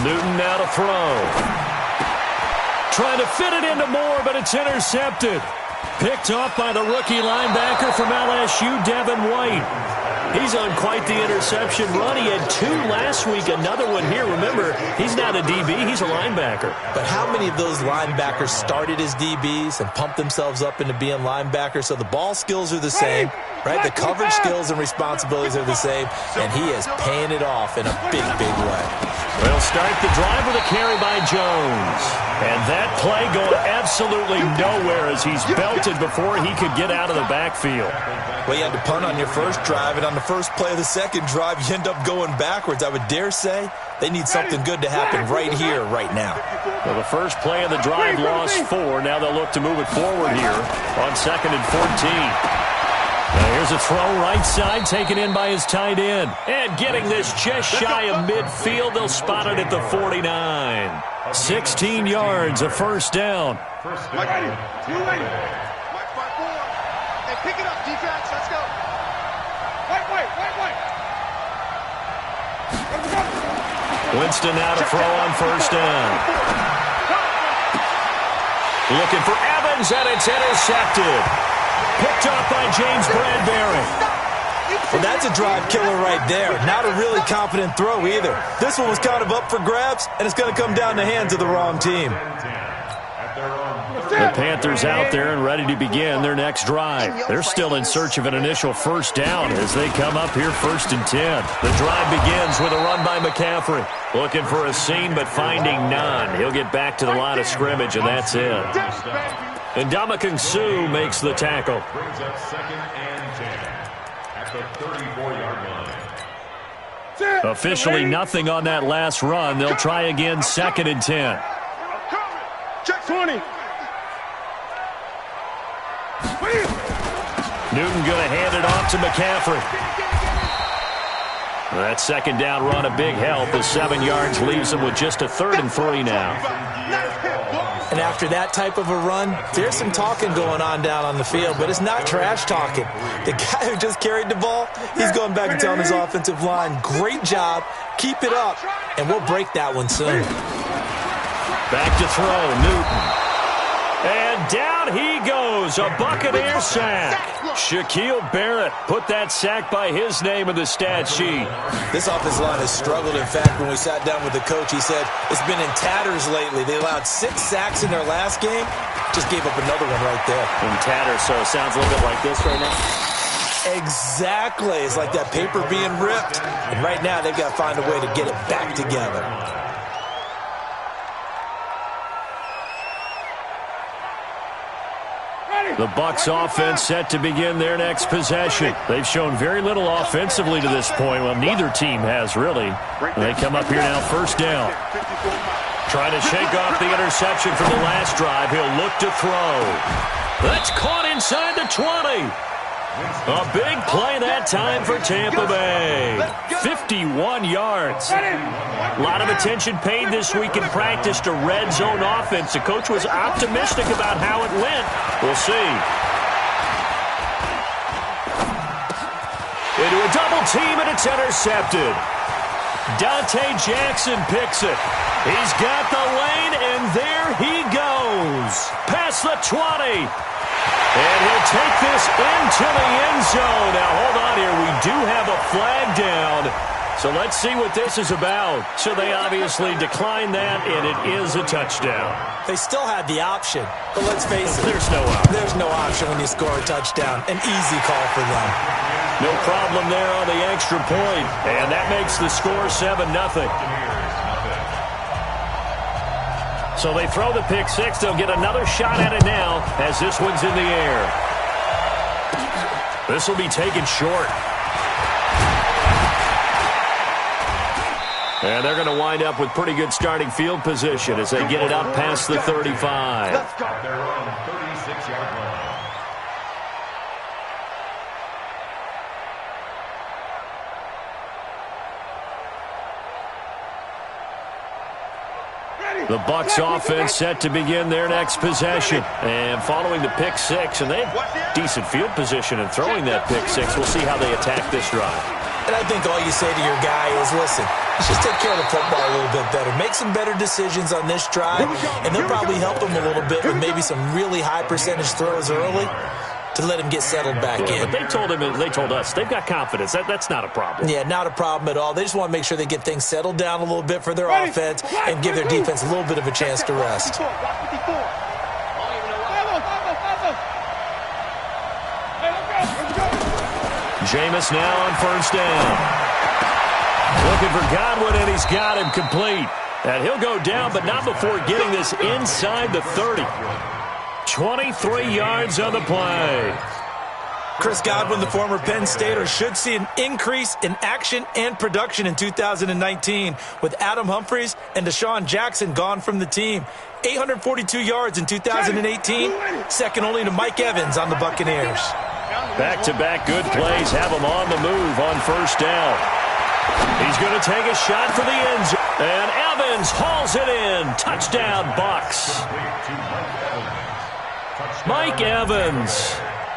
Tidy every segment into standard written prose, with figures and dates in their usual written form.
Newton now to throw. Trying to fit it into Moore, but it's intercepted. Picked off by the rookie linebacker from LSU, Devin White. He's on quite the interception run. He had 2 last week, another one here. Remember, he's not a DB, he's a linebacker. But how many of those linebackers started as DBs and pumped themselves up into being linebackers? So the ball skills are the same, right? The coverage skills and responsibilities are the same, and he is paying it off in a big, big way. We'll start the drive with a carry by Jones. And that play going absolutely nowhere as he's belted before he could get out of the backfield. Well, you had to punt on your first drive, and on the first play of the second drive, you end up going backwards. I would dare say they need something good to happen right here, right now. Well, the first play of the drive lost 4. Now they'll look to move it forward here on 2nd and 14. Now here's a throw right side, taken in by his tight end. And getting this just shy of midfield, they'll spot it at the 49. 16 yards, a first down. Pick it up, defense. Let's go. Wait. Winston now to throw on first down. Looking for Evans, and it's intercepted. Picked off by James Bradbury. Well, that's a drive killer right there. Not a really confident throw either. This one was kind of up for grabs, and it's going to come down the hands of the wrong team. The Panthers out there and ready to begin their next drive. They're still in search of an initial first down as they come up here 1st and 10. The drive begins with a run by McCaffrey. Looking for a seam but finding none. He'll get back to the line of scrimmage, and that's it. And Ndamukong Suh makes the tackle. Brings up 2nd and 10 at the 34-yard line. Officially nothing on that last run. They'll try again 2nd and 10. Check 20. Newton going to hand it off to McCaffrey. That second down run a big help as 7 yards leaves them with just a 3rd and 3 now. And after that type of a run, there's some talking going on down on the field, but it's not trash talking. The guy who just carried the ball, he's going back and telling his offensive line, great job, keep it up, and we'll break that one soon. Back to throw, Newton. And down he goes, a Buccaneer sack. Shaquille Barrett put that sack by his name in the stat sheet. This offensive line has struggled. In fact, when we sat down with the coach, he said it's been in tatters lately. They allowed 6 sacks in their last game. Just gave up another one right there. In tatters, so it sounds a little bit like this right now. Exactly. It's like that paper being ripped. And right now, they've got to find a way to get it back together. The Bucs offense set to begin their next possession. They've shown very little offensively to this point. Well, neither team has, really. And they come up here now, first down. Trying to shake off the interception from the last drive. He'll look to throw. That's caught inside the 20. A big play that time for Tampa Bay. 51 yards. A lot of attention paid this week in practice to red zone offense. The coach was optimistic about how it went. We'll see. Into a double team, and it's intercepted. Dante Jackson picks it. He's got the lane, and there he goes. Past the 20. And he'll take this into the end zone. Now, hold on here. We do have a flag down. So let's see what this is about. So they obviously declined that, and it is a touchdown. They still had the option, but let's face it. There's no option. There's no option when you score a touchdown. An easy call for them. No problem there on the extra point. And that makes the score 7-0. So they throw the pick six. They'll get another shot at it now as this one's in the air. This will be taken short. And they're going to wind up with pretty good starting field position as they get it up past the 35. They're on the 36-yard line. The Bucs offense set to begin their next possession. And following the pick six, and they have decent field position in throwing that pick six. We'll see how they attack this drive. And I think all you say to your guy is, listen, let's just take care of the football a little bit better. Make some better decisions on this drive, and they'll probably help him a little bit with maybe some really high percentage throws early to let him get settled back in. But they told us they've got confidence. That's not a problem. Yeah, not a problem at all. They just want to make sure they get things settled down a little bit for their offense and give their defense a little bit of a chance to rest. Jameis now on first down. Looking for Godwin, and he's got him complete. And he'll go down, but not before getting this inside the 30. 23 yards on the play. Chris Godwin, the former Penn Stater, should see an increase in action and production in 2019 with Adam Humphries and Deshaun Jackson gone from the team. 842 yards in 2018, second only to Mike Evans on the Buccaneers. Back-to-back good plays have him on the move on first down. He's going to take a shot for the end zone. And Evans hauls it in. Touchdown, Bucs. Mike Evans,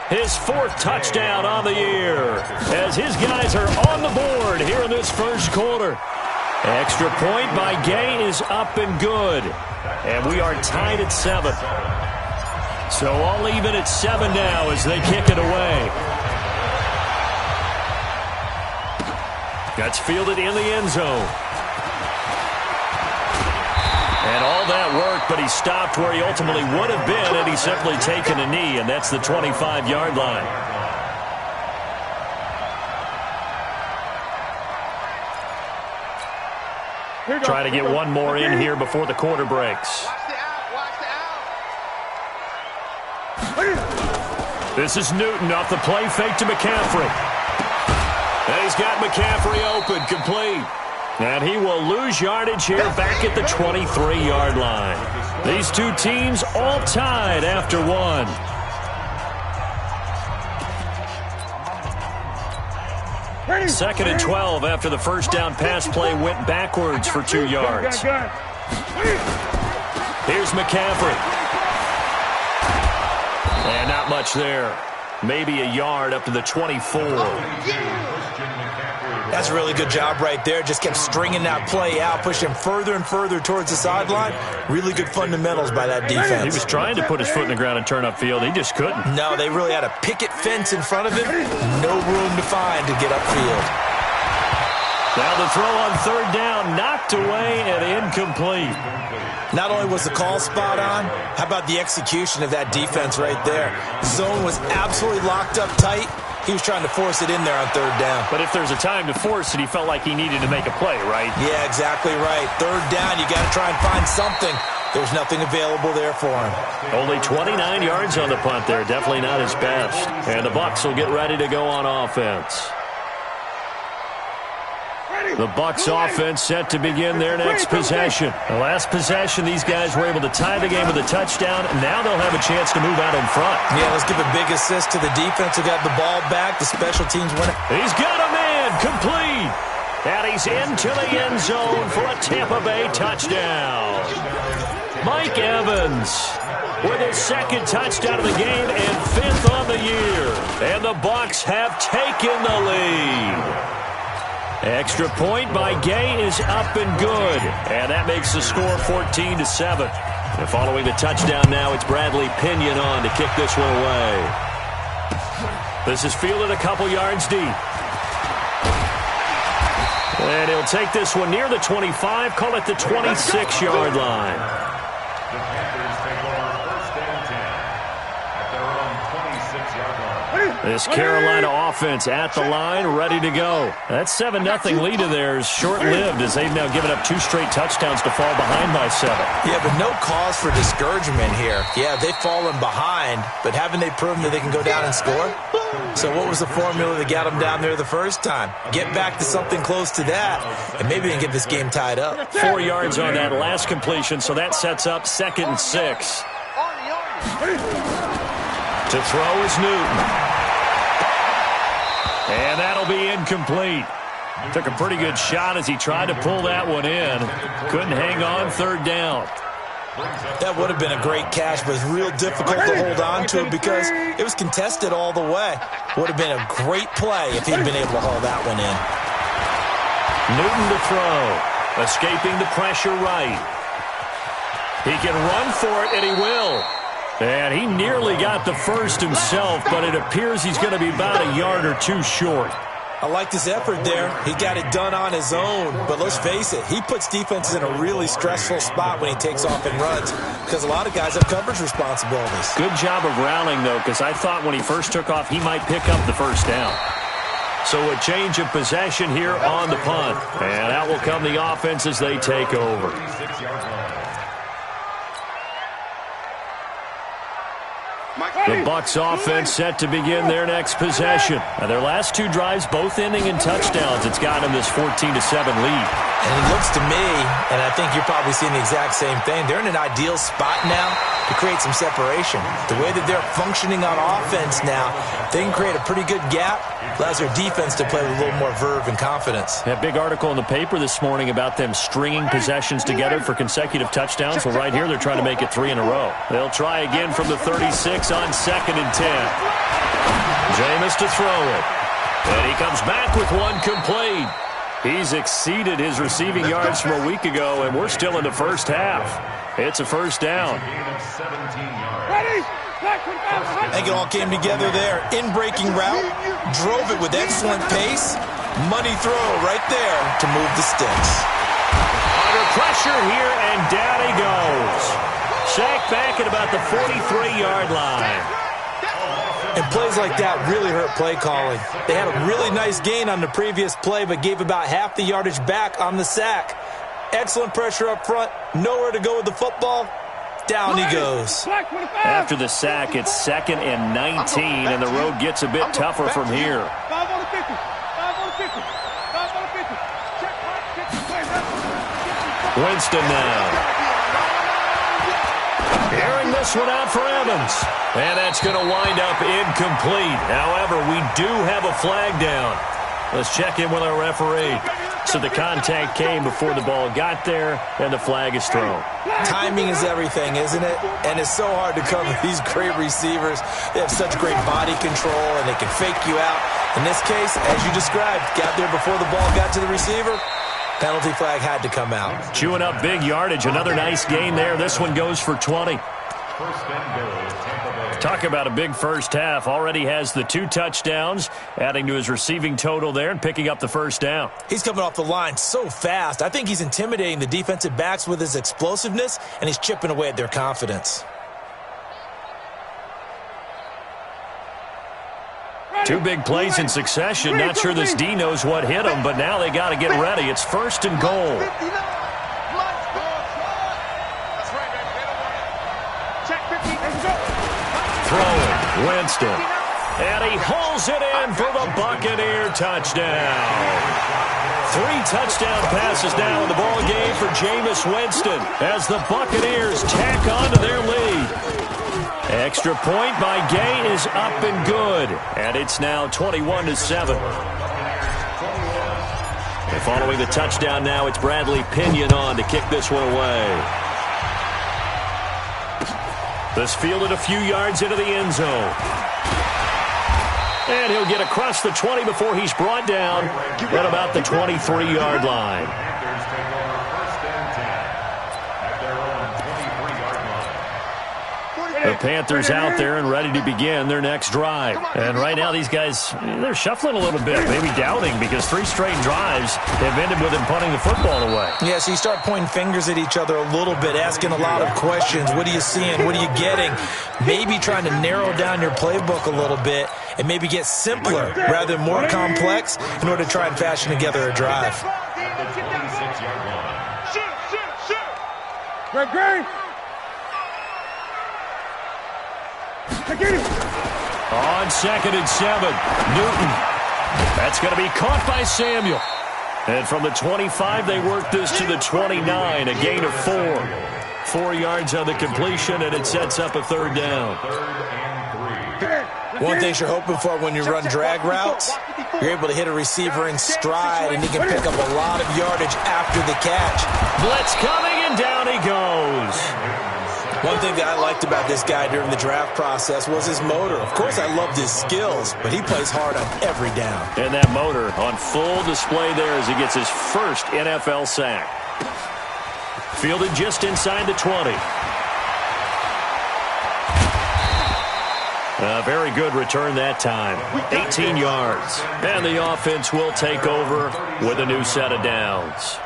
his fourth touchdown on the year, as his guys are on the board here in this first quarter. Extra point by Gay is up and good. And we are tied at 7. So all even at 7 now as they kick it away. That's fielded in the end zone. And all that work, but he stopped where he ultimately would have been had he simply taken a knee, and that's the 25-yard line. Try to get one more in here before the quarter breaks. This is Newton off the play fake to McCaffrey. And he's got McCaffrey open, complete. And he will lose yardage here back at the 23-yard line. These two teams all tied after one. Second and 12 after the first down pass play went backwards for 2 yards. Here's McCaffrey. And not much there. Maybe a yard up to the 24. That's a really good job right there. Just kept stringing that play out, pushing further and further towards the sideline. Really good fundamentals by that defense. He was trying to put his foot in the ground and turn upfield. He just couldn't. No, they really had a picket fence in front of him. No room to find to get upfield. Now the throw on third down, knocked away and incomplete. Not only was the call spot on, how about the execution of that defense right there? Zone was absolutely locked up tight. He was trying to force it in there on third down. But if there's a time to force it, he felt like he needed to make a play, right? Yeah, exactly right. Third down, you got to try and find something. There's nothing available there for him. Only 29 yards on the punt there. Definitely not his best. And the Bucs will get ready to go on offense. The Bucs offense set to begin their next possession. The last possession, these guys were able to tie the game with a touchdown. Now they'll have a chance to move out in front. Yeah, let's give a big assist to the defense who got the ball back. The special teams win it. He's got a man complete. And he's into the end zone for a Tampa Bay touchdown. Mike Evans with his second touchdown of the game and fifth on the year. And the Bucs have taken the lead. Extra point by Gay is up and good. And that makes the score 14-7. And following the touchdown now, it's Bradley Pinion on to kick this one away. This is fielded a couple yards deep. And he'll take this one near the 25, call it the 26-yard line. The Panthers take over first and 10 at their own 26-yard line. This Carolina offense at the line, ready to go. That 7-0 lead of theirs short-lived as they've now given up 2 straight touchdowns to fall behind by 7. Yeah, but no cause for discouragement here. Yeah, they've fallen behind, but haven't they proven that they can go down and score? So what was the formula that got them down there the first time? Get back to something close to that, and maybe they can get this game tied up. 4 yards on that last completion, so that sets up 2nd and 6. To throw is Newton. And that'll be incomplete. Took a pretty good shot as he tried to pull that one in. Couldn't hang on third down. That would have been a great catch, but it's real difficult to hold on to it because it was contested all the way. Would have been a great play if he'd been able to haul that one in. Newton to throw. Escaping the pressure right. He can run for it, and he will. And he nearly got the first himself, but it appears he's going to be about a yard or two short. I liked his effort there. He got it done on his own. But let's face it, he puts defenses in a really stressful spot when he takes off and runs because a lot of guys have coverage responsibilities. Good job of rallying, though, because I thought when he first took off, he might pick up the first down. So a change of possession here on the punt. And out will come the offense as they take over. The Bucs offense set to begin their next possession. Now, their last two drives both ending in touchdowns. It's got them this 14-7 lead. And it looks to me, and I think you're probably seeing the exact same thing, they're in an ideal spot now to create some separation. The way that they're functioning on offense now, they can create a pretty good gap. Allows their defense to play with a little more verve and confidence. A big article in the paper this morning about them stringing possessions together for consecutive touchdowns. Well, right here, they're trying to make it 3 in a row. They'll try again from the 36 on 2nd and 10. Jameis to throw it. And he comes back with one complete. He's exceeded his receiving yards from a week ago, and we're still in the first half. It's a first down. I think it all came together there. In-breaking route, drove it with excellent pace. Money throw right there to move the sticks. Under pressure here, and down he goes. Sacked back at about the 43-yard line. And plays like that really hurt play calling. They had a really nice gain on the previous play, but gave about half the yardage back on the sack. Excellent pressure up front. Nowhere to go with the football. Down he goes. After the sack, it's 2nd and 19, and the road gets a bit tougher from here. Winston now. Airing this one out for Evans. And that's going to wind up incomplete. However, we do have a flag down. Let's check in with our referee. So the contact came before the ball got there, and the flag is thrown. Timing is everything, isn't it? And it's so hard to cover these great receivers. They have such great body control, and they can fake you out. In this case, as you described, got there before the ball got to the receiver. Penalty flag had to come out. Chewing up big yardage. Another nice gain there. This one goes for 20. Talk about a big first half. Already has the 2 touchdowns, adding to his receiving total there and picking up the first down. He's coming off the line so fast. I think he's intimidating the defensive backs with his explosiveness, and he's chipping away at their confidence. 2 big plays in succession. Not sure this D knows what hit him, but now they got to get ready. It's 1st and goal. Throwing, Winston. And he hauls it in for the Buccaneer touchdown. 3 touchdown passes now in the ball game for Jameis Winston as the Buccaneers tack on to their lead. Extra point by Gay is up and good, and it's now 21-7. And following the touchdown now, it's Bradley Pinion on to kick this one away. This fielded a few yards into the end zone. And he'll get across the 20 before he's brought down at about the 23-yard line. The Panthers out there and ready to begin their next drive. And right now these guys, they're shuffling a little bit, maybe doubting, because 3 straight drives have ended with them punting the football away. Yeah, so you start pointing fingers at each other a little bit, asking a lot of questions. What are you seeing? What are you getting? Maybe trying to narrow down your playbook a little bit and maybe get simpler rather than more complex in order to try and fashion together a drive. Great. On 2nd and 7, Newton. That's going to be caught by Samuel. And from the 25, they work this to the 29, a gain of 4. 4 yards on the completion, and it sets up a 3rd down. One thing you're hoping for when you run drag routes, you're able to hit a receiver in stride, and he can pick up a lot of yardage after the catch. Blitz coming, and and down he goes. One thing that I liked about this guy during the draft process was his motor. Of course, I loved his skills, but he plays hard on every down. And that motor on full display there as he gets his first NFL sack. Fielded just inside the 20. A very good return that time. 18 yards. And the offense will take over with a new set of downs.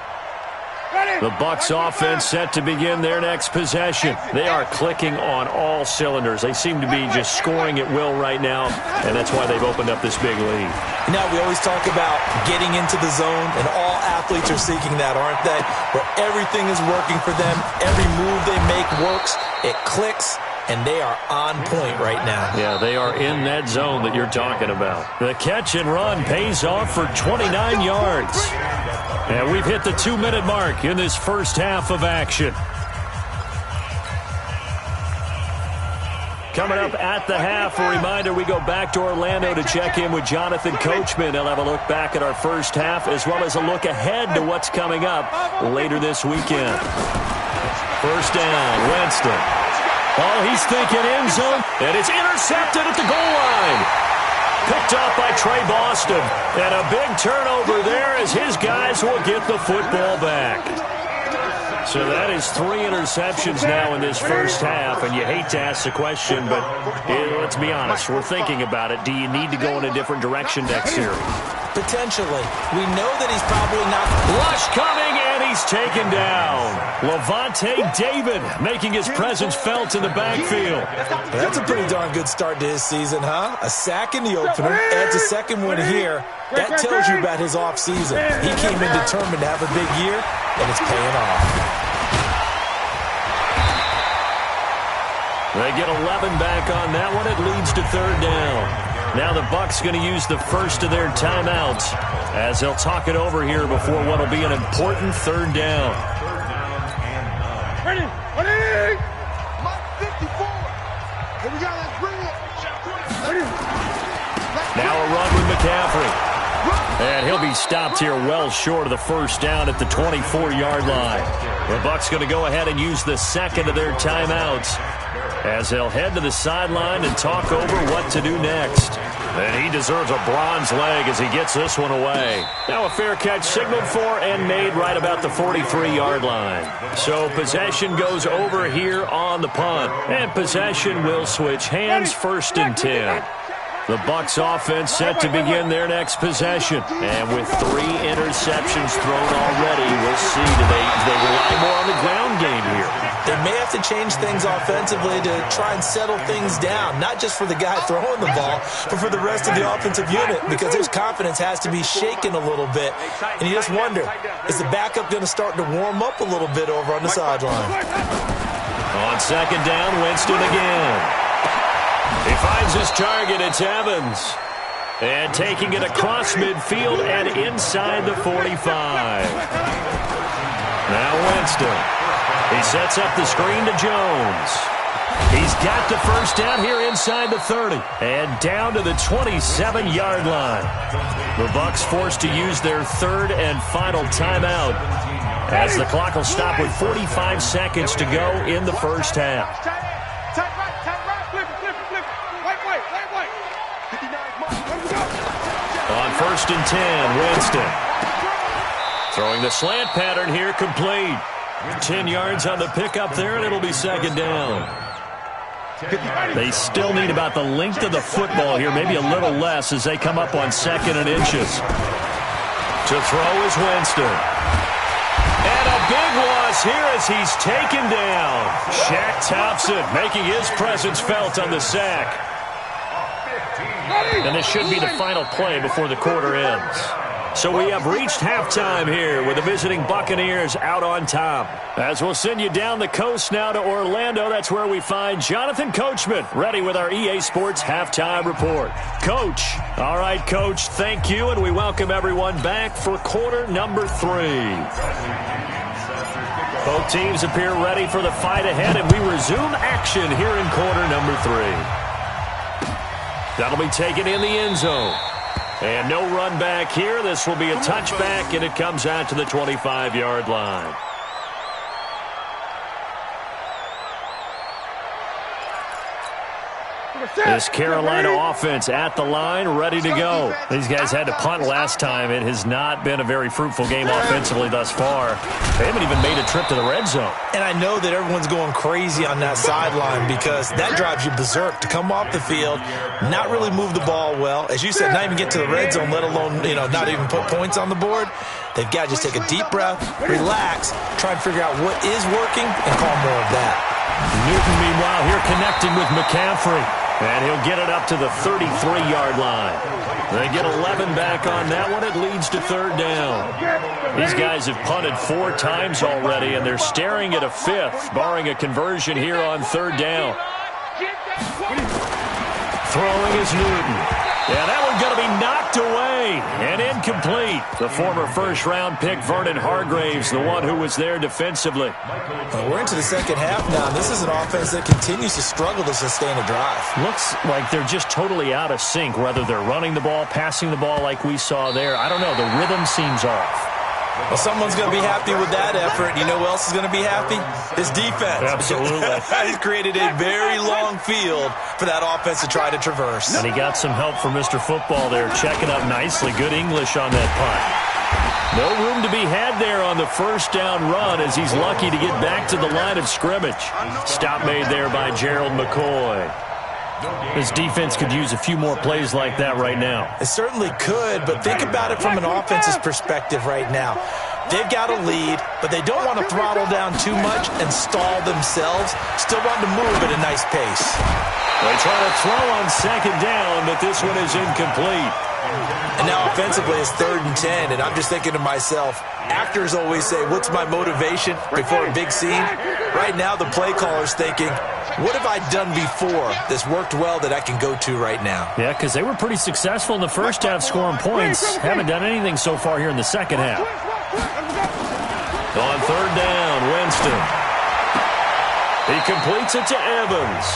The Bucs offense set to begin their next possession. They are clicking on all cylinders. They seem to be just scoring at will right now, and that's why they've opened up this big lead. Now, we always talk about getting into the zone, and all athletes are seeking that, aren't they? Where everything is working for them. Every move they make works. It clicks. And they are on point right now. Yeah, they are in that zone that you're talking about. The catch and run pays off for 29 yards. And we've hit the 2-minute mark in this first half of action. Coming up at the half, a reminder, we go back to Orlando to check in with Jonathan Coachman. He'll have a look back at our first half as well as a look ahead to what's coming up later this weekend. First down, Winston. Oh, he's thinking end zone, and it's intercepted at the goal line. Picked off by Trey Boston, and a big turnover there as his guys will get the football back. So that is 3 interceptions now in this first half, and you hate to ask the question, but let's be honest, we're thinking about it. Do you need to go in a different direction next year? Potentially. We know that he's probably not. Lush coming, and he's taken down. Levante David making his presence felt in the backfield. That's a pretty darn good start to his season, huh? A sack in the opener, adds a second one here. That tells you about his offseason. He came in determined to have a big year, and it's paying off. They get 11 back on that one. It leads to third down. Now the Bucs going to use the first of their timeouts as they'll talk it over here before what will be an important third down. Ready? Mark 54. Here we go. Let's bring it. Ready? Now a run with McCaffrey. And he'll be stopped here well short of the first down at the 24-yard line. The Bucs going to go ahead and use the second of their timeouts as they'll head to the sideline and talk over what to do next. And he deserves a bronze leg as he gets this one away. Now a fair catch signaled for and made right about the 43-yard line. So possession goes over here on the punt. And possession will switch hands, first and 10. The Bucs offense set to begin their next possession. And with 3 interceptions thrown already, we'll see. Do they rely more on the ground game here? They may have to change things offensively to try and settle things down, not just for the guy throwing the ball, but for the rest of the offensive unit, because his confidence has to be shaken a little bit. And you just wonder, is the backup going to start to warm up a little bit over on the sideline? On second down, Winston again. He finds his target. It's Evans. And taking it across midfield and inside the 45. Now Winston. He sets up the screen to Jones. He's got the first down here inside the 30. And down to the 27-yard line. The Bucs forced to use their third and final timeout as the clock will stop with 45 seconds to go in the first half. On first and 10, Winston. Throwing the slant pattern here, complete. 10 yards on the pickup there, and it'll be second down. They still need about the length of the football here, maybe a little less as they come up on second and inches. To throw is Winston. And a big loss here as he's taken down. Shaq Thompson making his presence felt on the sack. And this should be the final play before the quarter ends. So we have reached halftime here with the visiting Buccaneers out on top. As we'll send you down the coast now to Orlando, that's where we find Jonathan Coachman ready with our EA Sports Halftime Report. Coach. All right, Coach, thank you, and we welcome everyone back for quarter number 3. Both teams appear ready for the fight ahead, and we resume action here in quarter number 3. That'll be taken in the end zone. And no run back here. This will be a touchback, and it comes out to the 25-yard line. This Carolina offense at the line, ready to go. These guys had to punt last time. It has not been a very fruitful game offensively thus far. They haven't even made a trip to the red zone. And I know that everyone's going crazy on that sideline because that drives you berserk to come off the field, not really move the ball well. As you said, not even get to the red zone, let alone, not even put points on the board. They've got to just take a deep breath, relax, try and figure out what is working, and call more of that. Newton, meanwhile, here connecting with McCaffrey. And he'll get it up to the 33-yard line. They get 11 back on that one. It leads to third down. These guys have punted 4 times already, and they're staring at a 5th, barring a conversion here on third down. Throwing is Newton. Yeah, that one's going to be knocked away and incomplete. The former first-round pick, Vernon Hargraves, the one who was there defensively. We're into the second half now. This is an offense that continues to struggle to sustain a drive. Looks like they're just totally out of sync, whether they're running the ball, passing the ball like we saw there. I don't know. The rhythm seems off. Well, someone's going to be happy with that effort. You know who else is going to be happy? His defense. Absolutely. He's created a very long field for that offense to try to traverse. And he got some help from Mr. Football there, checking up nicely. Good English on that punt. No room to be had there on the first down run as he's lucky to get back to the line of scrimmage. Stop made there by Gerald McCoy. His defense could use a few more plays like that right now. It certainly could, but think about it from an offense's perspective right now. They've got a lead, but they don't want to throttle down too much and stall themselves. Still want to move at a nice pace. They try to throw on second down, but this one is incomplete. And now offensively it's 3rd and 10, and I'm just thinking to myself, actors always say, what's my motivation before a big scene? Right now the play caller's thinking, what have I done before that's worked well that I can go to right now? Yeah, because they were pretty successful in the first half scoring points. Haven't done anything so far here in the second half. On third down, Winston. He completes it to Evans.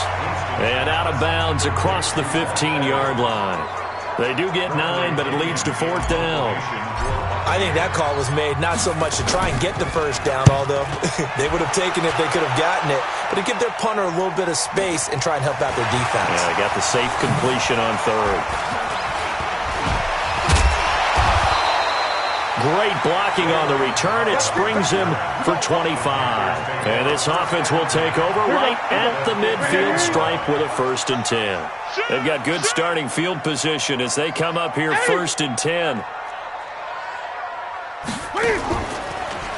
And out of bounds across the 15-yard line. They do get 9, but it leads to 4th down. I think that call was made not so much to try and get the first down, although they would have taken it if they could have gotten it, but to give their punter a little bit of space and try and help out their defense. Yeah, they got the safe completion on third. Great blocking on the return. It springs him for 25. And this offense will take over right at the midfield stripe with a 1st and 10. They've got good starting field position as they come up here 1st and 10.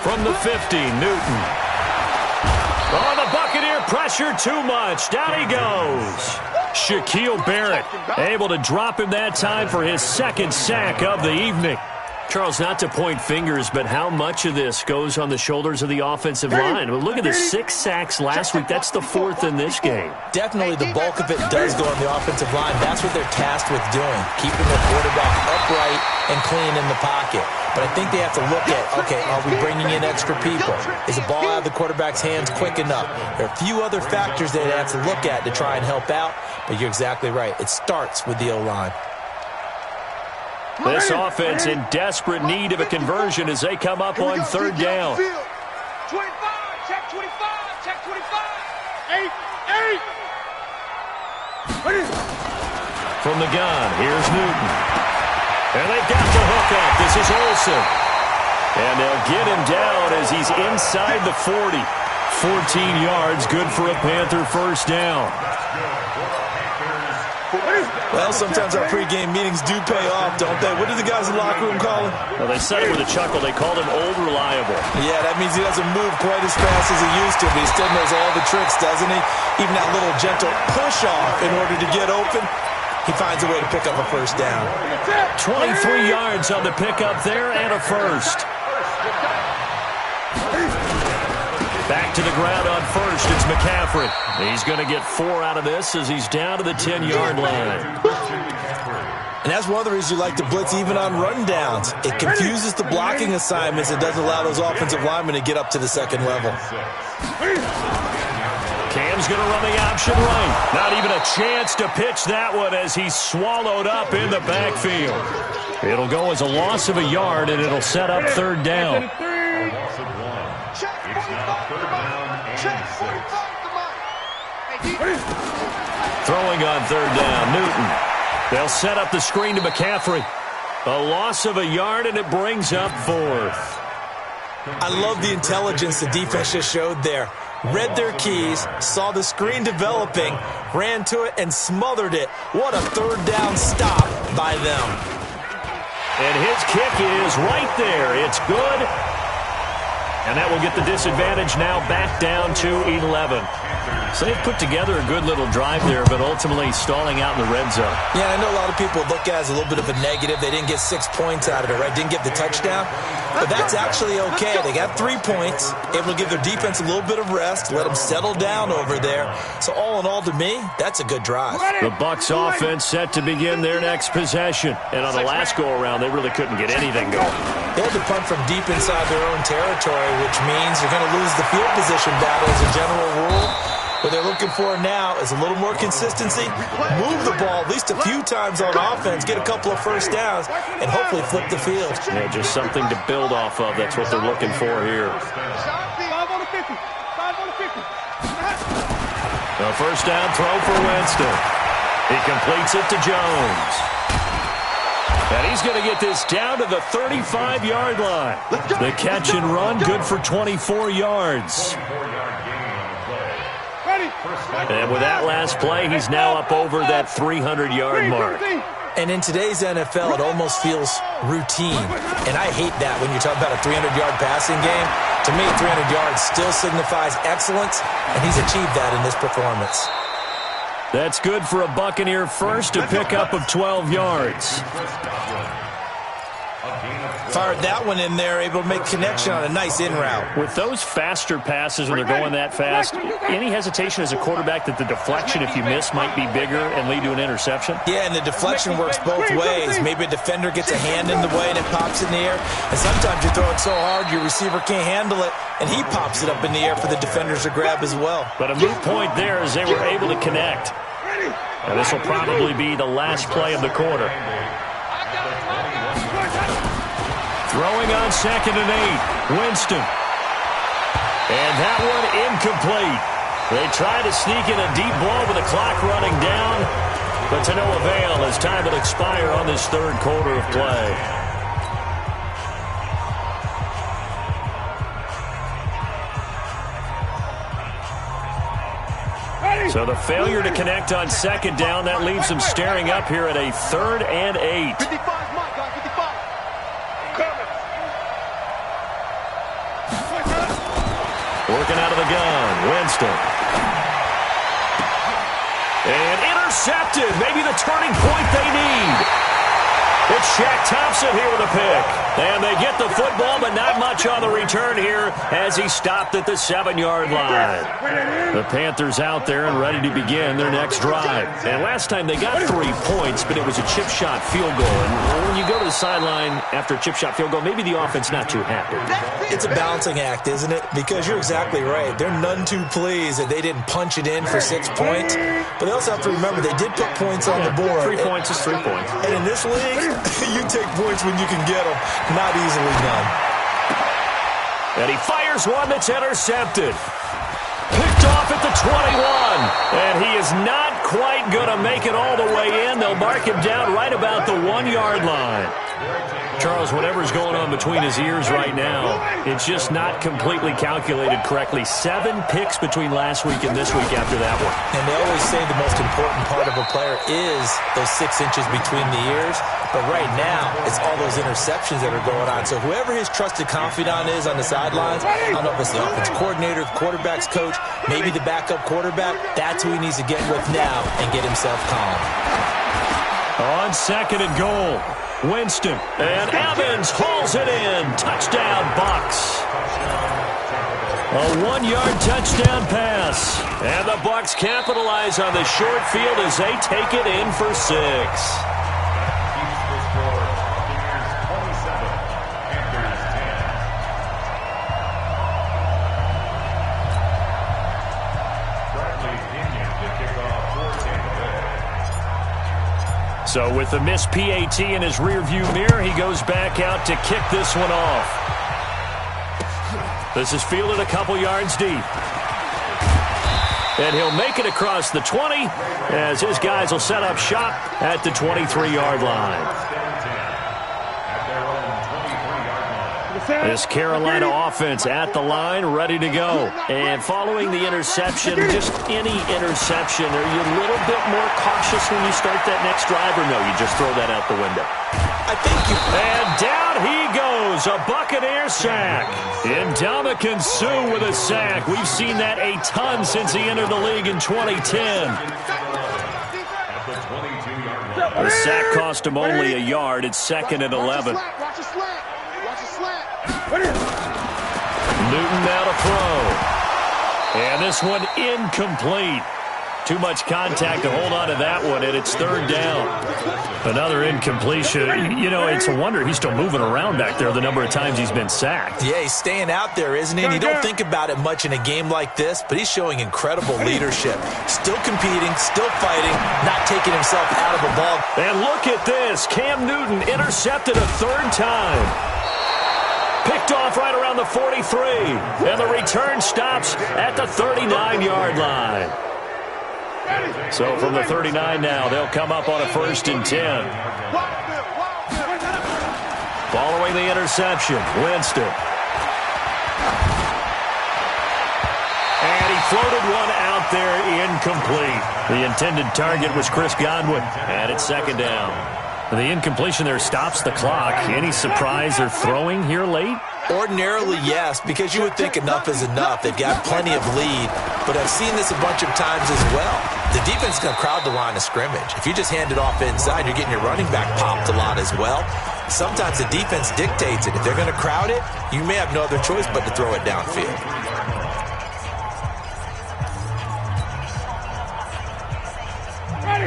From the 50, Newton. Oh, the Buccaneer pressure too much. Down he goes. Shaquille Barrett able to drop him that time for his 2nd sack of the evening. Charles, not to point fingers, but how much of this goes on the shoulders of the offensive line? Well, look at the 6 sacks last week. That's the 4th in this game. Definitely the bulk of it does go on the offensive line. That's what they're tasked with doing, keeping their quarterback upright and clean in the pocket. But I think they have to look at, okay, are we bringing in extra people? Is the ball out of the quarterback's hands quick enough? There are a few other factors they have to look at to try and help out, but you're exactly right. It starts with the O-line. This offense in desperate need of a conversion as they come up on third down. 25, check 25, check 25. 8. From the gun, here's Newton. And they've got the hook up. This is Olsen. And they'll get him down as he's inside the 40. 14 yards, good for a Panther 1st down. Well, sometimes our pregame meetings do pay off, don't they? What do the guys in the locker room call him? Well, they said it with a chuckle. They called him Old Reliable. Yeah, that means he doesn't move quite as fast as he used to, but he still knows all the tricks, doesn't he? Even that little gentle push-off in order to get open, he finds a way to pick up a 1st down. 23 yards on the pickup there and a 1st. Back to the ground on 1st, it's McCaffrey. He's going to get 4 out of this as he's down to the 10-yard line. And that's one of the reasons you like to blitz even on rundowns. It confuses the blocking assignments and doesn't allow those offensive linemen to get up to the 2nd level. Cam's going to run the option right. Not even a chance to pitch that one as he's swallowed up in the backfield. It'll go as a loss of a yard, and it'll set up 3rd down. Throwing on third down, Newton. They'll set up the screen to McCaffrey. A loss of a yard, and it brings up fourth. I love the intelligence the defense just showed there. Read their keys, saw the screen developing, ran to it, and smothered it. What a third down stop by them. And his kick is right there. It's good. And that will get the disadvantage now back down to 11. So they've put together a good little drive there, but ultimately stalling out in the red zone. Yeah, I know a lot of people look at it as a little bit of a negative. They didn't get 6 points out of it, right? Didn't get the touchdown. But that's actually okay. They got 3 points, able to give their defense a little bit of rest, let them settle down over there. So all in all, to me, that's a good drive. The Bucs offense set to begin their next possession. And on the last go-around, they really couldn't get anything going. They had to punt from deep inside their own territory, which means you're going to lose the field position battle as a general rule. What they're looking for now is a little more consistency, move the ball at least a few times on offense, get a couple of first downs, and hopefully flip the field. Yeah, just something to build off of. That's what they're looking for here. A first down throw for Winston. He completes it to Jones. And he's going to get this down to the 35-yard line. The catch and run, good for 24 yards. And with that last play, he's now up over that 300-yard mark. And in today's NFL, it almost feels routine. And I hate that when you're talking about a 300-yard passing game. To me, 300 yards still signifies excellence, and he's achieved that in this performance. That's good for a Buccaneer first, a pickup of 12 yards. Fired that one in there, able to make connection on a nice in route. With those faster passes when they're going that fast, any hesitation as a quarterback that the deflection, if you miss, might be bigger and lead to an interception? Yeah, and the deflection works both ways. Maybe a defender gets a hand in the way and it pops in the air. And sometimes you throw it so hard your receiver can't handle it, and he pops it up in the air for the defenders to grab as well. But a moot point there as they were able to connect. And this will probably be the last play of the quarter. Throwing on 2nd and 8, Winston. And that one incomplete. They try to sneak in a deep ball with the clock running down, but to no avail as time will expire on this third quarter of play. So the failure to connect on 2nd down, that leaves them staring up here at a 3rd and 8. 55, Mike, 55. Working out of the gun, Winston. And intercepted. Maybe the turning point they need. It's Shaq Thompson here with a pick. And they get the football, but not much on the return here as he stopped at the 7-yard line. The Panthers out there and ready to begin their next drive. And last time they got 3 points, but it was a chip shot field goal. And when you go to the sideline after a chip shot field goal, maybe the offense not too happy. It's a balancing act, isn't it? Because you're exactly right. They're none too pleased that they didn't punch it in for 6 points. But they also have to remember they did put points on the board. 3 points is 3 points. And in this league, you take points when you can get them. Not easily done. And he fires one that's intercepted. Picked off at the 21. And he is not quite going to make it all the way in. They'll mark him down right about the 1-yard line. Charles, whatever's going on between his ears right now, it's just not completely calculated correctly. 7 picks between last week and this week after that one. And they always say the most important part of a player is those 6 inches between the ears. But right now, it's all those interceptions that are going on. So whoever his trusted confidant is on the sidelines, I don't know if it's the offensive coordinator, the quarterback's coach, maybe the backup quarterback, that's who he needs to get with now and get himself calm. On 2nd and goal, Winston. And Evans hauls it in. Touchdown, Bucs. A 1-yard touchdown pass. And the Bucs capitalize on the short field as they take it in for 6. So with the missed PAT in his rearview mirror, he goes back out to kick this one off. This is fielded a couple yards deep. And he'll make it across the 20 as his guys will set up shop at the 23-yard line. This Carolina offense at the line, ready to go. And following the interception, just any interception, are you a little bit more cautious when you start that next drive, or no, you just throw that out the window? I think you... And down he goes, a Buccaneer sack. Ndamukong Suh with a sack. We've seen that a ton since he entered the league in 2010. The sack cost him only a yard. It's 2nd and 11. Newton now to throw. And this one incomplete. Too much contact to hold on to that one, and it's 3rd down. Another incompletion. You know, it's a wonder he's still moving around back there the number of times he's been sacked. Yeah, he's staying out there, isn't he? And you don't think about it much in a game like this, but he's showing incredible leadership. Still competing, still fighting, not taking himself out of the ball. And look at this. Cam Newton intercepted a 3rd time. Picked off right around the 43. And the return stops at the 39-yard line. So from the 39 now, they'll come up on a 1st and 10. Following the interception, Winston. And he floated one out there incomplete. The intended target was Chris Godwin. And it's 2nd down. The incompletion there stops the clock. Any surprise they're throwing here late? Ordinarily, yes, because you would think enough is enough. They've got plenty of lead, but I've seen this a bunch of times as well. The defense is going to crowd the line of scrimmage. If you just hand it off inside, you're getting your running back popped a lot as well. Sometimes the defense dictates it. If they're going to crowd it, you may have no other choice but to throw it downfield.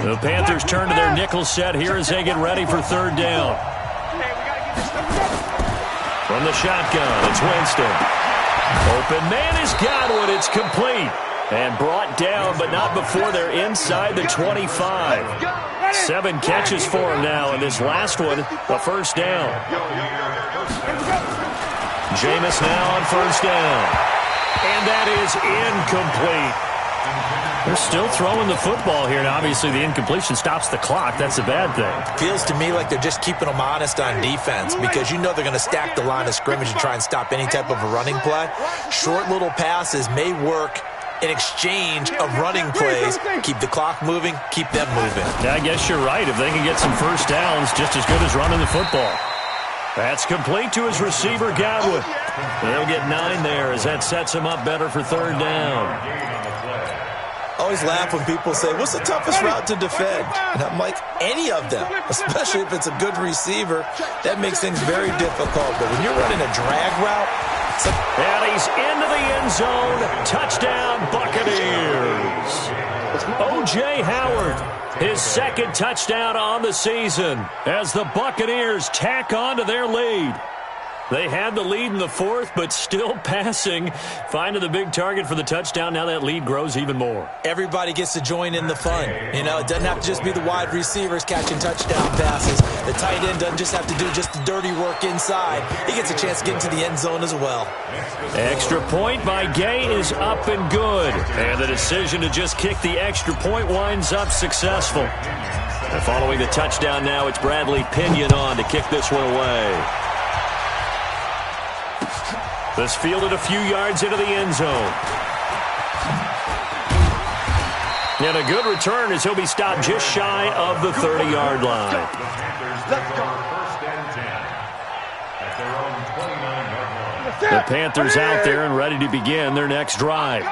The Panthers turn to their nickel set here as they get ready for 3rd down. From the shotgun, it's Winston. Open man is Godwin. It's complete. And brought down, but not before they're inside the 25. 7 catches for him now, and this last one, a 1st down. Jameis now on 1st down. And that is incomplete. They're still throwing the football here, and obviously the incompletion stops the clock. That's a bad thing. Feels to me like they're just keeping them honest on defense because you know they're going to stack the line of scrimmage and try and stop any type of a running play. Short little passes may work in exchange of running plays. Keep the clock moving, keep them moving. I guess you're right. If they can get some 1st downs, just as good as running the football. That's complete to his receiver, Godwin. They'll get 9 there as that sets him up better for 3rd down. I always laugh when people say, what's the toughest route to defend? And I'm like, any of them, especially if it's a good receiver. That makes things very difficult. But when you're running a drag route, it's like... And he's into the end zone. Touchdown, Buccaneers. O.J. Howard, his 2nd touchdown on the season as the Buccaneers tack on to their lead. They had the lead in the 4th, but still passing. Finding the big target for the touchdown. Now that lead grows even more. Everybody gets to join in the fun. You know, it doesn't have to just be the wide receivers catching touchdown passes. The tight end doesn't just have to do just the dirty work inside. He gets a chance to get into the end zone as well. Extra point by Gay is up and good. And the decision to just kick the extra point winds up successful. And following the touchdown now, it's Bradley Pinion on to kick this one away. This fielded a few yards into the end zone. And a good return as he'll be stopped just shy of the 30-yard line. The Panthers out there and ready to begin their next drive.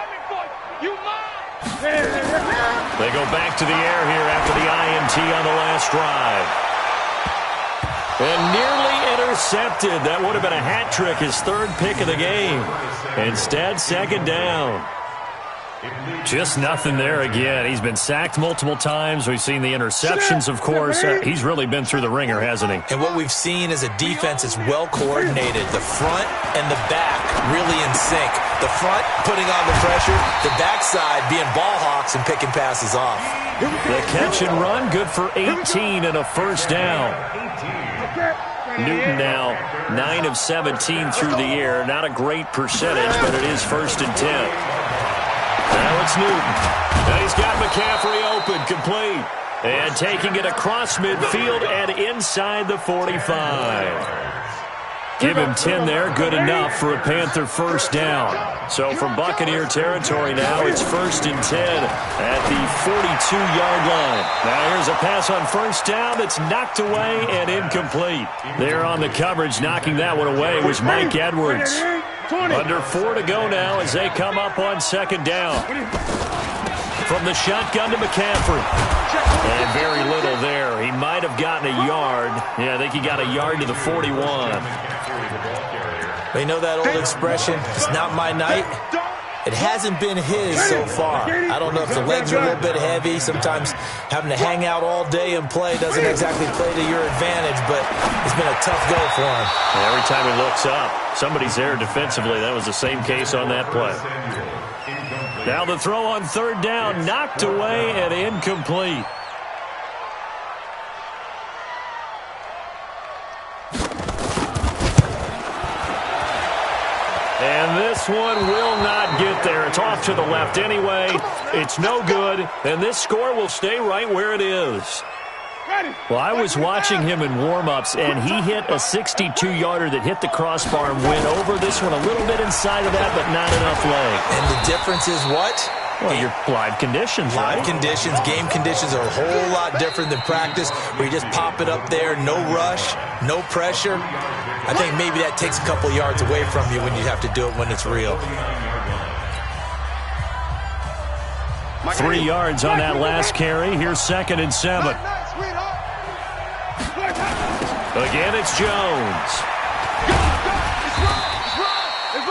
They go back to the air here after the INT on the last drive. And nearly intercepted. That would have been a hat trick, his 3rd pick of the game. Instead, 2nd down. Just nothing there again. He's been sacked multiple times. We've seen the interceptions, of course. He's really been through the ringer, hasn't he? And what we've seen is a defense that's well coordinated. The front and the back really in sync. The front putting on the pressure. The backside being ball hawks and picking passes off. The catch and run, good for 18 and a 1st down. Newton now 9 of 17 through the air. Not a great percentage, but it is 1st and 10. Now it's Newton. And he's got McCaffrey open, complete. And taking it across midfield and inside the 45. Give him 10 there, good enough for a Panther first down. So from Buccaneer territory now, it's 1st and 10 at the 42-yard line. Now here's a pass on first down that's knocked away and incomplete. There on the coverage, knocking that one away was Mike Edwards. Under 4 to go now as they come up on second down. From the shotgun to McCaffrey. And very little there. He might have gotten a yard. Yeah, I think he got a yard to the 41. You know that old expression, it's not my night? It hasn't been his so far. I don't know if the legs are a little bit heavy. Sometimes having to hang out all day and play doesn't exactly play to your advantage, but it's been a tough go for him. And every time he looks up, somebody's there defensively. That was the same case on that play. Now the throw on third down, knocked away and incomplete. And this one will not get there. It's off to the left anyway. It's no good, and this score will stay right where it is. Well, I was watching him in warm-ups, and he hit a 62-yarder that hit the crossbar and went over. This one a little bit inside of that, but not enough leg. And the difference is what? Well, your live conditions, right? Live conditions, game conditions are a whole lot different than practice, where you just pop it up there, no rush, no pressure. I think maybe that takes a couple yards away from you when you have to do it when it's real. 3 yards on that last carry. Here's 2nd and 7. Again, it's Jones.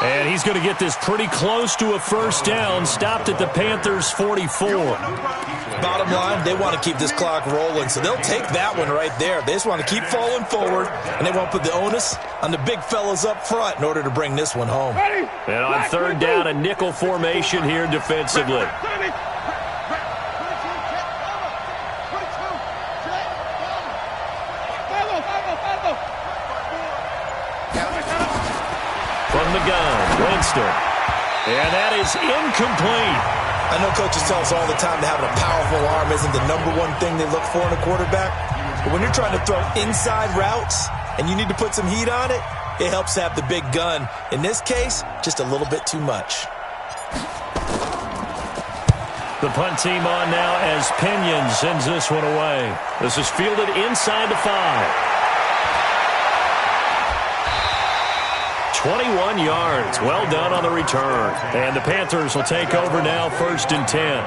And he's going to get this pretty close to a first down. Stopped at the Panthers' 44. Bottom line, they want to keep this clock rolling, so they'll take that one right there. They just want to keep falling forward, and they want to put the onus on the big fellas up front in order to bring this one home. And on third down, a nickel formation here defensively. From the gun, Winston. And that is incomplete. I know coaches tell us all the time that having a powerful arm isn't the #1 thing they look for in a quarterback. But when you're trying to throw inside routes and you need to put some heat on it, it helps to have the big gun. In this case, just a little bit too much. The punt team on now as Pinion sends this one away. This is fielded inside the 5. 21 yards. Well done on the return. And the Panthers will take over now, 1st and 10.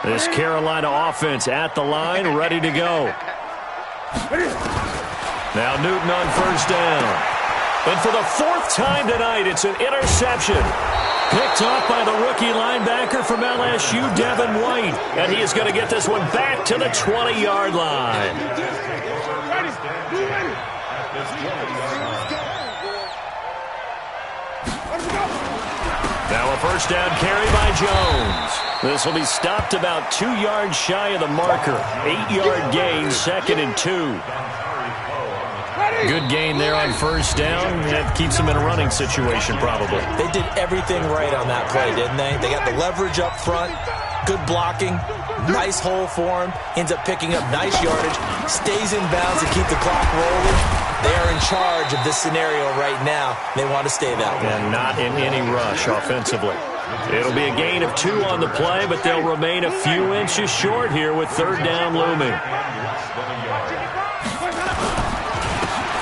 This Carolina offense at the line, ready to go. Now Newton on first down. And for the 4th time tonight, it's an interception. Picked off by the rookie linebacker from LSU, Devin White. And he is going to get this one back to the 20-yard line. Now a first down carry by Jones. This will be stopped about 2 yards shy of the marker. 8-yard gain, 2nd and 2. Good gain there on first down. That keeps them in a running situation probably. They did everything right on that play, didn't they? They got the leverage up front, good blocking, nice hole for him, ends up picking up nice yardage, stays in bounds to keep the clock rolling. They are in charge of this scenario right now. They want to stay that way. And not in any rush offensively. It'll be a gain of 2 on the play, but they'll remain a few inches short here with third down looming.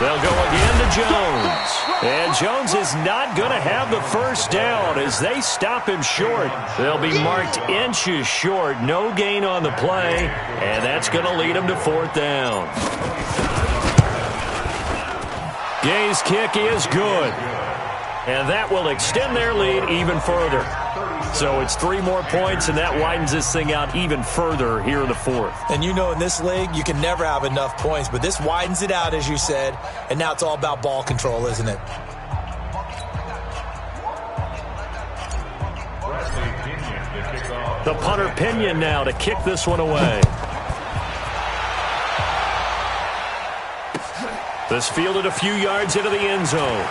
They'll go again to Jones. And Jones is not going to have the first down as they stop him short. They'll be marked inches short. No gain on the play. And that's going to lead them to 4th down. Gay's kick is good. And that will extend their lead even further. So it's 3 more points, and that widens this thing out even further here in the 4th. And you know in this league, you can never have enough points, but this widens it out, as you said, and now it's all about ball control, isn't it? The punter Pinion now to kick this one away. This fielded a few yards into the end zone.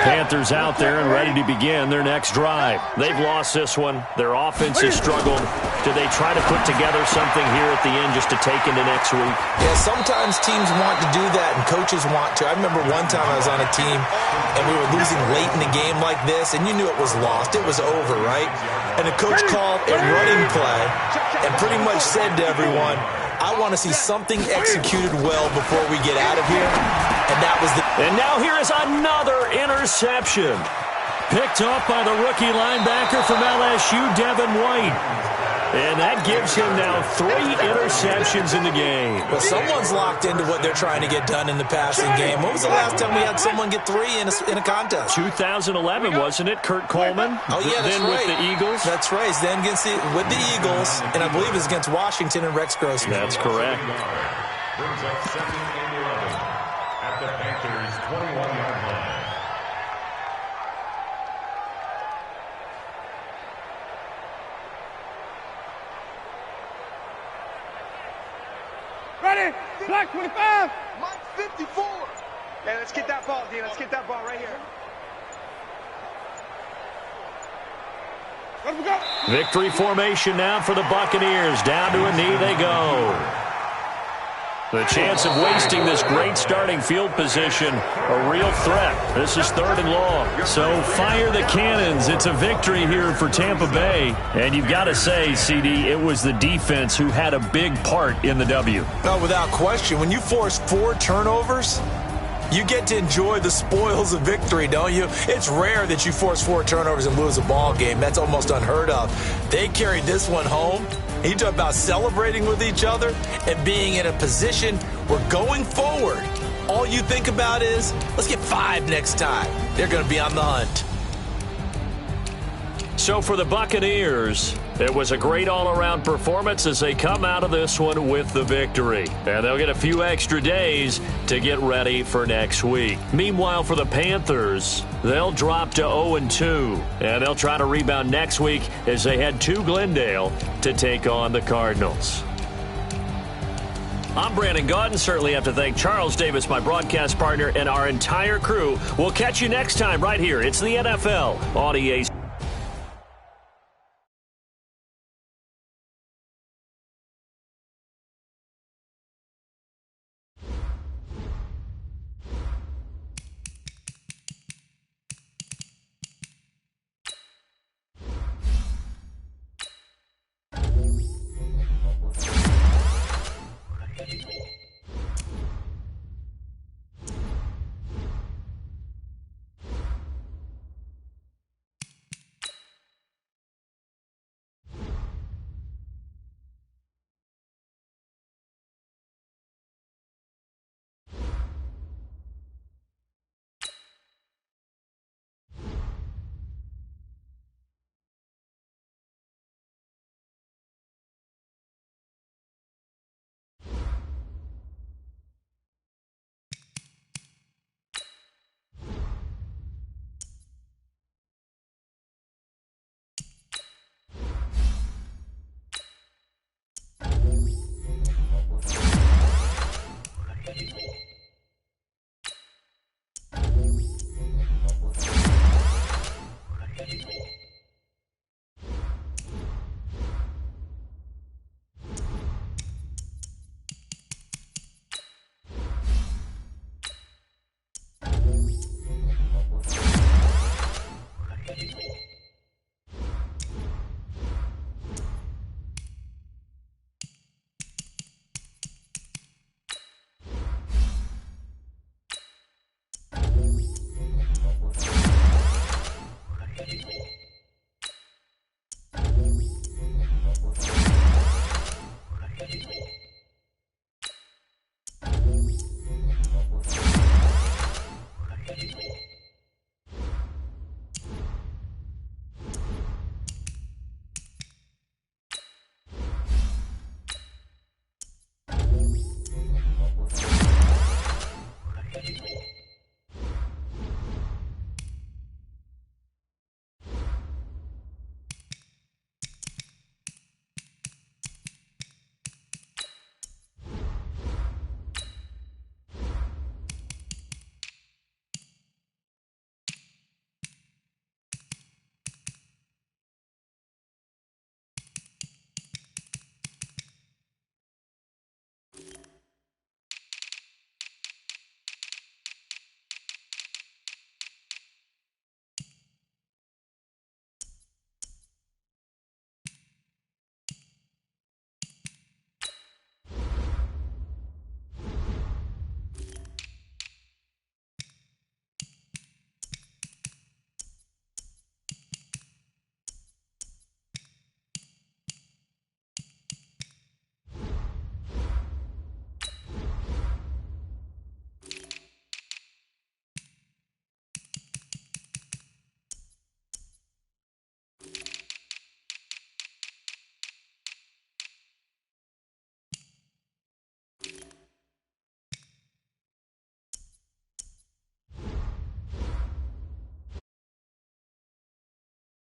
Panthers out there and ready to begin their next drive. They've lost this one. Their offense has struggled. Do they try to put together something here at the end just to take into next week? Yeah, sometimes teams want to do that and coaches want to. I remember one time I was on a team and we were losing late in the game like this, and you knew it was lost. It was over, right? And the coach called a running play and pretty much said to everyone, I want to see something executed well before we get out of here. And that was the... And now here is another interception. Picked up by the rookie linebacker from LSU, Devin White. And that gives him now 3 interceptions in the game. Well, someone's locked into what they're trying to get done in the passing game. When was the last time we had someone get 3 in a contest? 2011, wasn't it? Kurt Coleman? Oh, yeah, that's then right. with the Eagles? That's right. Then with the Eagles, and I believe it's against Washington and Rex Grossman. That's correct. Brings up 2nd and 11 at the Panthers' 21-yard line. Ready? Black 25. Mike 54. Yeah, let's get that ball, Dean. Let's get that ball right here. Let's go. Victory formation now for the Buccaneers. Down to a knee they go. The chance of wasting this great starting field position, a real threat. This is 3rd and long. So fire the cannons. It's a victory here for Tampa Bay. And you've got to say, CD, it was the defense who had a big part in the W. No, without question. When you force 4 turnovers, you get to enjoy the spoils of victory, don't you? It's rare that you force 4 turnovers and lose a ball game. That's almost unheard of. They carried this one home. You talk about celebrating with each other and being in a position where going forward, all you think about is, let's get 5 next time. They're going to be on the hunt. So for the Buccaneers, it was a great all-around performance as they come out of this one with the victory. And they'll get a few extra days to get ready for next week. Meanwhile, for the Panthers, they'll drop to 0-2. And they'll try to rebound next week as they head to Glendale to take on the Cardinals. I'm Brandon Gaudin. Certainly have to thank Charles Davis, my broadcast partner, and our entire crew. We'll catch you next time right here. It's the NFL on EA.